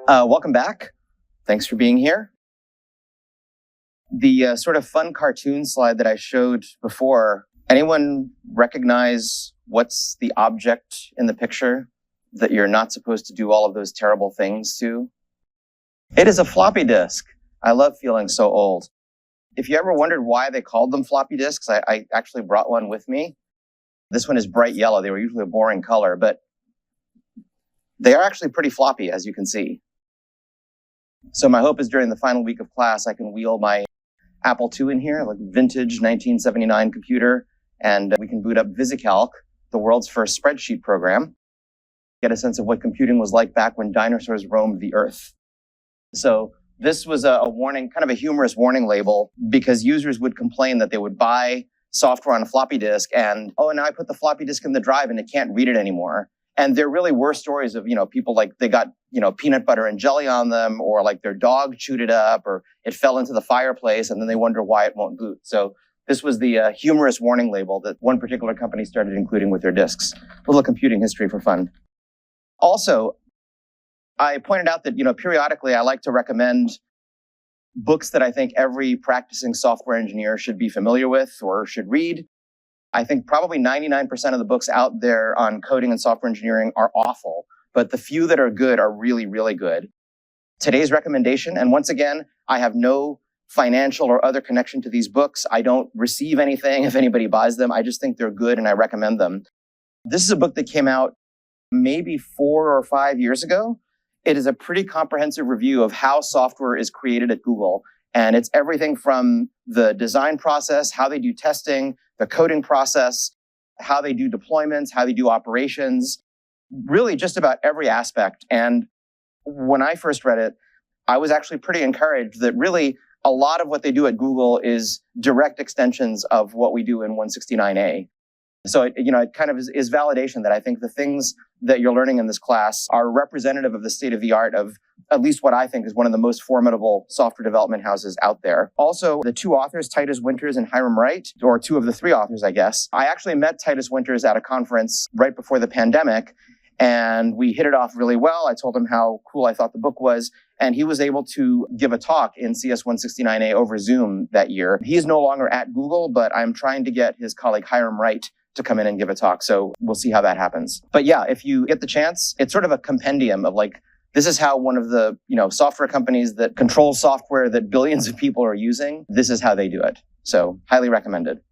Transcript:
Welcome back. Thanks for being here. The sort of fun cartoon slide that I showed before, anyone recognize what's the object in the picture that you're not supposed to do all of those terrible things to? It is a floppy disk. I love feeling so old. If you ever wondered why they called them floppy disks, I actually brought one with me. This one is bright yellow. They were usually a boring color, but they are actually pretty floppy, as you can see. So my hope is during the final week of class, I can wheel my Apple II in here, like vintage 1979 computer, and we can boot up VisiCalc, the world's first spreadsheet program, get a sense of what computing was like back when dinosaurs roamed the earth. So this was a warning, kind of a humorous warning label, because users would complain that they would buy software on a floppy disk and, oh, now I put the floppy disk in the drive and it can't read it anymore. And there really were stories of, people like they got, peanut butter and jelly on them, or like their dog chewed it up, or it fell into the fireplace, and then they wonder why it won't boot. So this was the humorous warning label that one particular company started including with their disks. A little computing history for fun. Also, I pointed out that, periodically I like to recommend books that I think every practicing software engineer should be familiar with or should read. I think probably 99% of the books out there on coding and software engineering are awful, but the few that are good are really, really good. Today's recommendation, and once again, I have no financial or other connection to these books. I don't receive anything if anybody buys them. I just think they're good and I recommend them. This is a book that came out maybe 4 or 5 years ago. It is a pretty comprehensive review of how software is created at Google. And it's everything from the design process, how they do testing, the coding process, how they do deployments, how they do operations, really just about every aspect. And when I first read it, I was actually pretty encouraged that really a lot of what they do at Google is direct extensions of what we do in 169A. So it kind of is validation that I think the things that you're learning in this class are representative of the state of the art of at least what I think is one of the most formidable software development houses out there. Also, the two authors, Titus Winters and Hiram Wright, or two of the three authors, I guess. I actually met Titus Winters at a conference right before the pandemic, and we hit it off really well. I told him how cool I thought the book was, and he was able to give a talk in CS 169A over Zoom that year. He's no longer at Google, but I'm trying to get his colleague Hiram Wright to come in and give a talk. So we'll see how that happens. But yeah, if you get the chance, it's sort of a compendium of like, this is how one of the, software companies that controls software that billions of people are using, this is how they do it. So highly recommended.